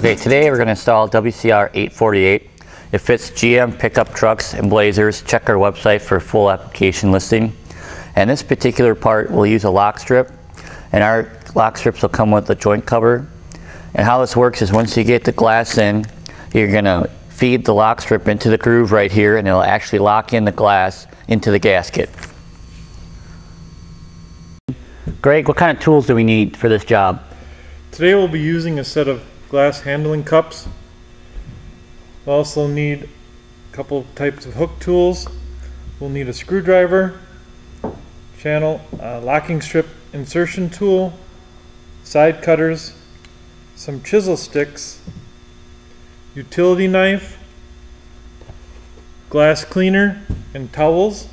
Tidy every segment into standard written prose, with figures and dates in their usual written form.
Okay, today we're going to install WCR 848. It fits GM pickup trucks and Blazers. Check our website for full application listing. And this particular part will use a lock strip, and our lock strips will come with a joint cover. And how this works is once you get the glass in, you're going to feed the lock strip into the groove right here, and it'll actually lock in the glass into the gasket. Greg, what kind of tools do we need for this job? Today we'll be using a set of glass handling cups. We'll also need a couple of types of hook tools. We'll need a screwdriver, channel, locking strip insertion tool, side cutters, some chisel sticks, utility knife, glass cleaner, and towels.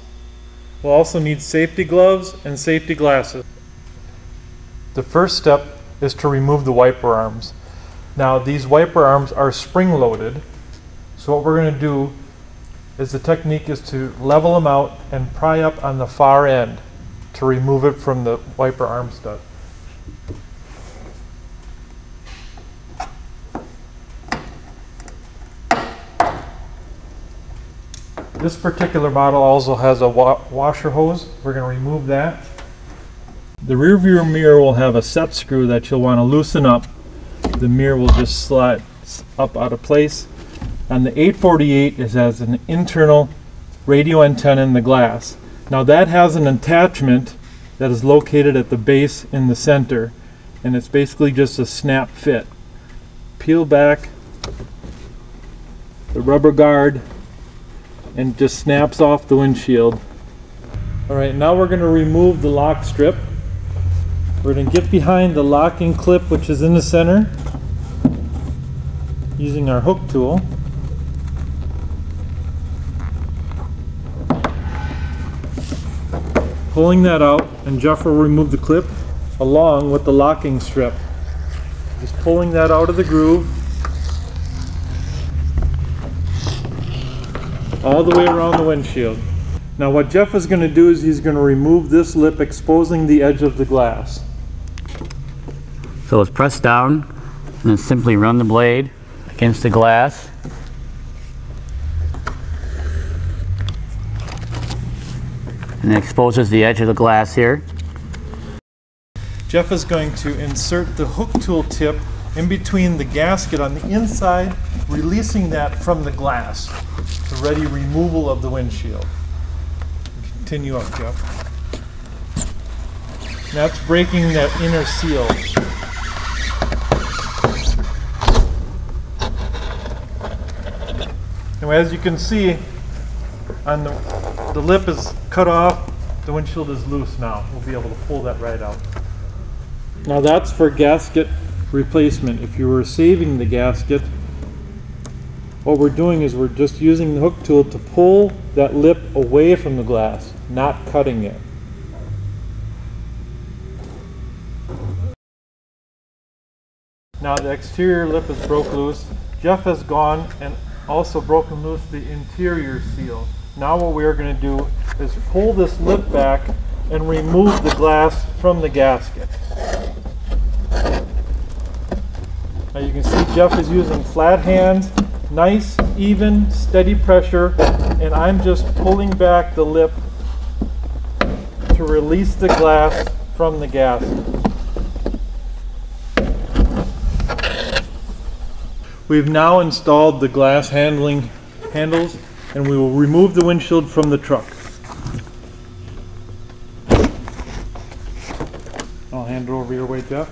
We'll also need safety gloves and safety glasses. The first step is to remove the wiper arms. Now these wiper arms are spring loaded, so what we're going to do is the technique is to level them out and pry up on the far end to remove it from the wiper arm stud. This particular model also has a washer hose. We're going to remove that. The rear view mirror will have a set screw that you'll want to loosen up. The mirror will just slide up out of place. And the 848 has an internal radio antenna in the glass. Now that has an attachment that is located at the base in the center, and it's basically just a snap fit. Peel back the rubber guard and it just snaps off the windshield. Alright, now we're going to remove the lock strip. We're going to get behind the locking clip, which is in the center, using our hook tool. Pulling that out, and Jeff will remove the clip along with the locking strip. Just pulling that out of the groove all the way around the windshield. Now what Jeff is going to do is he's going to remove this lip, exposing the edge of the glass. So it's pressed down and then simply run the blade against the glass. And it exposes the edge of the glass here. Jeff is going to insert the hook tool tip in between the gasket on the inside, releasing that from the glass to ready removal of the windshield. Continue up, Jeff. That's breaking that inner seal. Now as you can see, on the lip is cut off, the windshield is loose now. We'll be able to pull that right out. Now that's for gasket replacement. If you were saving the gasket, what we're doing is we're just using the hook tool to pull that lip away from the glass, not cutting it. Now the exterior lip is broke loose. Jeff has gone and also broken loose the interior seal. Now what we are going to do is pull this lip back and remove the glass from the gasket. Now you can see Jeff is using flat hands, nice, even, steady pressure, and I'm just pulling back the lip to release the glass from the gasket. We've now installed the glass handles, and we will remove the windshield from the truck. I'll hand it over your way, Jeff.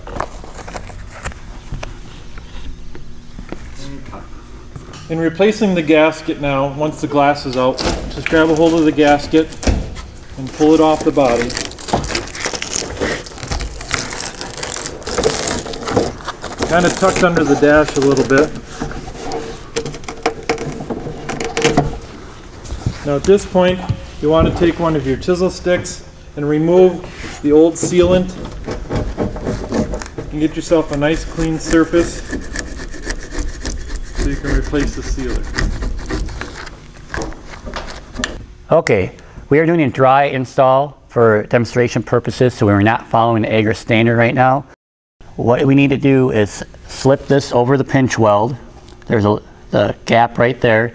In replacing the gasket now, once the glass is out, just grab a hold of the gasket and pull it off the body. Kind of tucked under the dash a little bit. Now at this point, you want to take one of your chisel sticks and remove the old sealant and get yourself a nice clean surface so you can replace the sealer. Okay, we are doing a dry install for demonstration purposes, so we're not following the AGRSS standard right now. What we need to do is slip this over the pinch weld. There's the gap right there.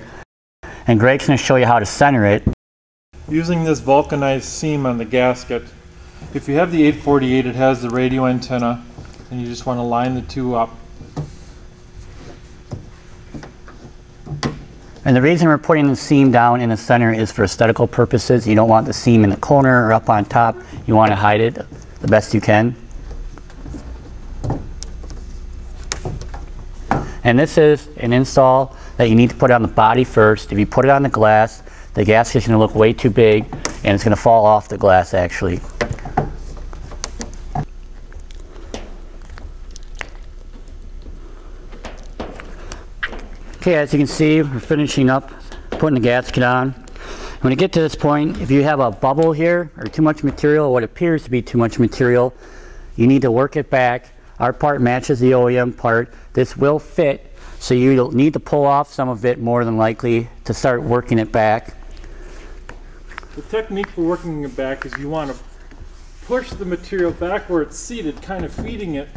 And Greg's going to show you how to center it. Using this vulcanized seam on the gasket, if you have the 848, it has the radio antenna, and you just want to line the two up. And the reason we're putting the seam down in the center is for aesthetical purposes. You don't want the seam in the corner or up on top. You want to hide it the best you can. And this is an install that you need to put on the body first. If you put it on the glass, the gasket's going to look way too big and it's going to fall off the glass actually. Okay, as you can see, we're finishing up putting the gasket on. When you get to this point, if you have a bubble here or too much material, or what appears to be too much material, you need to work it back. Our part matches the OEM part. This will fit, so you'll need to pull off some of it more than likely to start working it back. The technique for working it back is you want to push the material back where it's seated, kind of feeding it.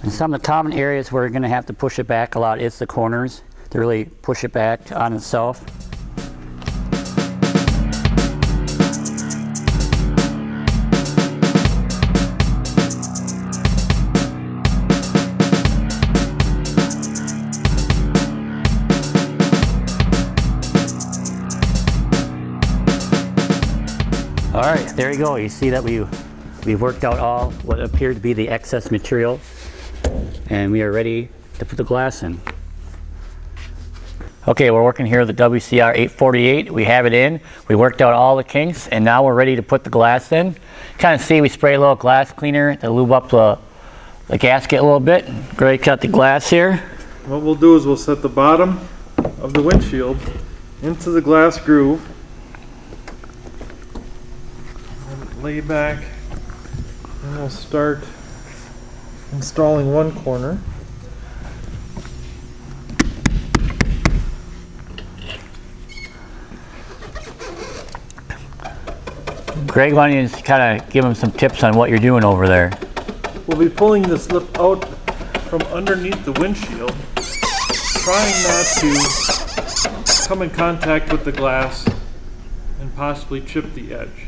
And some of the common areas where you're going to have to push it back a lot is the corners, to really push it back on itself. All right, there you go. You see that we've worked out all what appeared to be the excess material, and we are ready to put the glass in. Okay, we're working here with the WCR 848. We have it in. We worked out all the kinks, and now we're ready to put the glass in. Kind of see we spray a little glass cleaner to lube up the gasket a little bit. Ready to cut the glass here. What we'll do is we'll set the bottom of the windshield into the glass groove. Lay back, and we'll start installing one corner. Greg, why don't you just kind of give him some tips on what you're doing over there? We'll be pulling the slip out from underneath the windshield, trying not to come in contact with the glass and possibly chip the edge.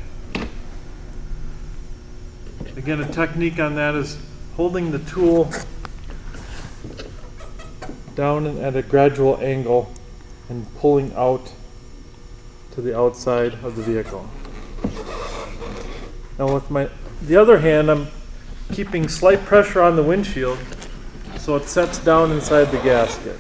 Again, a technique on that is holding the tool down at a gradual angle and pulling out to the outside of the vehicle. Now with the other hand, I'm keeping slight pressure on the windshield so it sets down inside the gasket.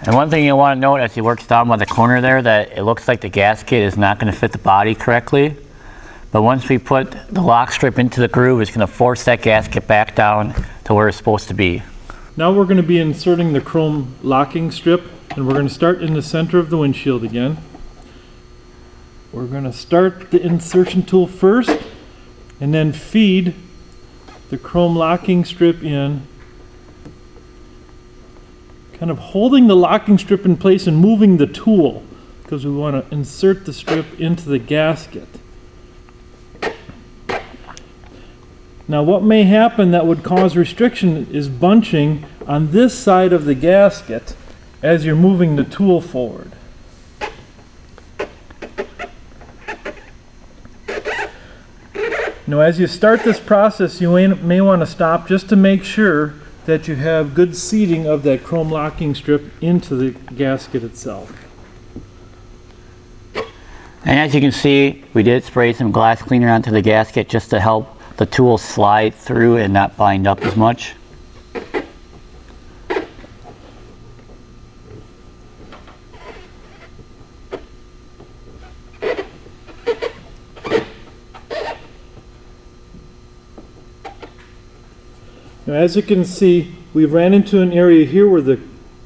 And one thing you want to note as he works down by the corner there, that it looks like the gasket is not going to fit the body correctly. But once we put the lock strip into the groove, it's going to force that gasket back down to where it's supposed to be. Now we're going to be inserting the chrome locking strip, and we're going to start in the center of the windshield again. We're going to start the insertion tool first and then feed the chrome locking strip in, kind of holding the locking strip in place and moving the tool because we want to insert the strip into the gasket. Now what may happen that would cause restriction is bunching on this side of the gasket as you're moving the tool forward. Now as you start this process, you may want to stop just to make sure that you have good seating of that chrome locking strip into the gasket itself. And as you can see, we did spray some glass cleaner onto the gasket just to help the tool slide through and not bind up as much. Now, as you can see, we ran into an area here where the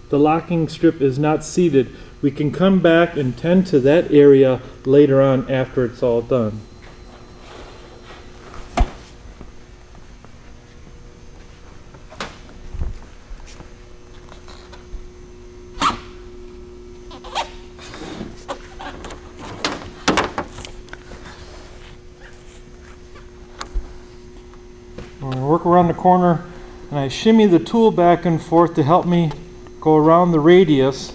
locking strip is not seated. we can come back and tend to that area later on after it's all done. I'm going to work around the corner, and I shimmy the tool back and forth to help me go around the radius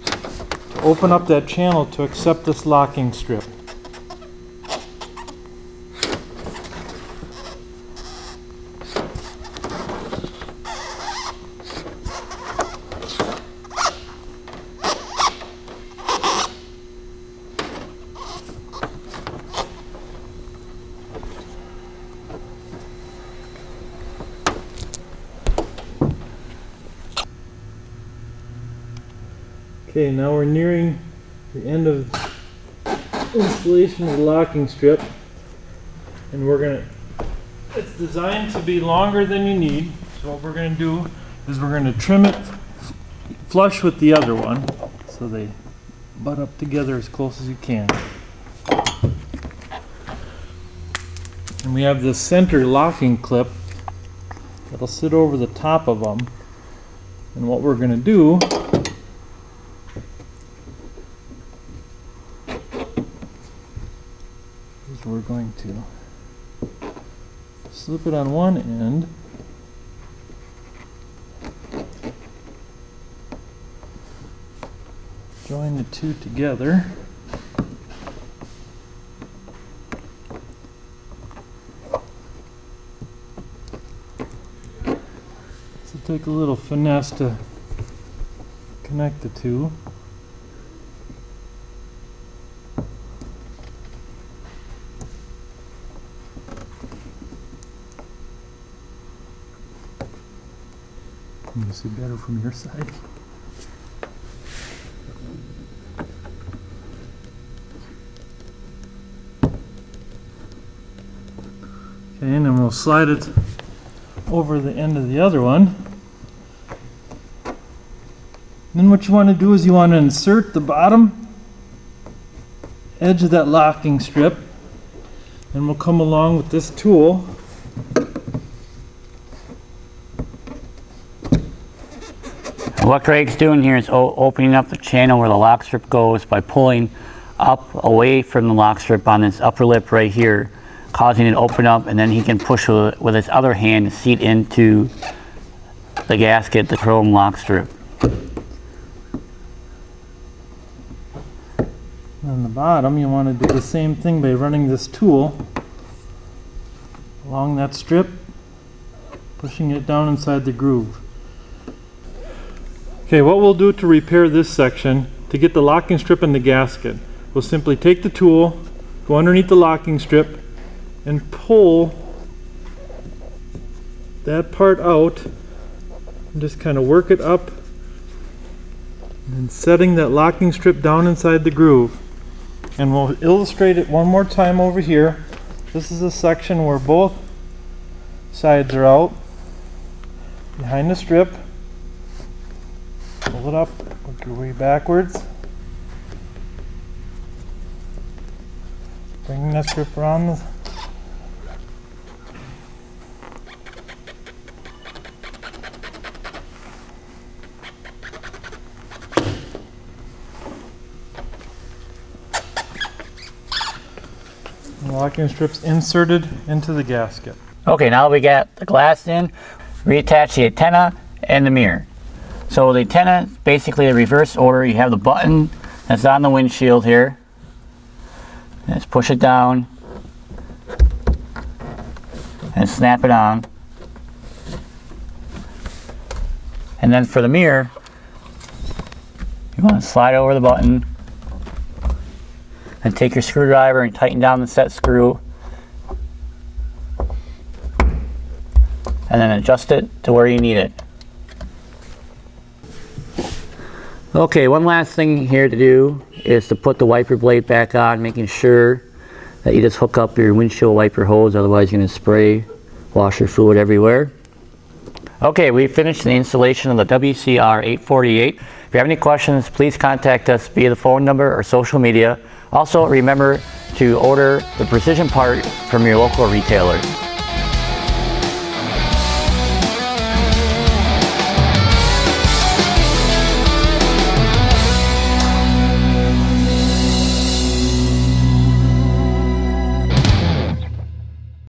to open up that channel to accept this locking strip. Okay, now we're nearing the end of installation of the locking strip, and it's designed to be longer than you need. So what we're going to do is we're going to trim it flush with the other one so they butt up together as close as you can. And we have this center locking clip that'll sit over the top of them, and what we're going to do we're going to slip it on one end, join the two together, so take a little finesse to connect the two. You can see better from your side. Okay, and then we'll slide it over the end of the other one. Then what you want to do is you want to insert the bottom edge of that locking strip, and we'll come along with this tool. What Greg's doing here is opening up the channel where the lock strip goes by pulling up away from the lock strip on this upper lip right here, causing it to open up, and then he can push with his other hand to seat into the gasket, the chrome lock strip. On the bottom, you want to do the same thing by running this tool along that strip, pushing it down inside the groove. Okay, what we'll do to repair this section, to get the locking strip in the gasket, we'll simply take the tool, go underneath the locking strip, and pull that part out, and just kind of work it up, and setting that locking strip down inside the groove. And we'll illustrate it one more time over here. This is a section where both sides are out, behind the strip. Pull it up, work your way backwards. Bring that strip around the locking strips inserted into the gasket. Okay, now we got the glass in, reattach the antenna and the mirror. So the antenna is basically the reverse order. You have the button that's on the windshield here. Just push it down and snap it on. And then for the mirror, you want to slide over the button and take your screwdriver and tighten down the set screw, and then adjust it to where you need it. Okay, one last thing here to do is to put the wiper blade back on, making sure that you just hook up your windshield wiper hose, otherwise you're going to spray washer fluid everywhere. Okay, we finished the installation of the WCR 848. If If you have any questions, please contact us via the phone number or social media. Also, remember to order the precision part from your local retailers.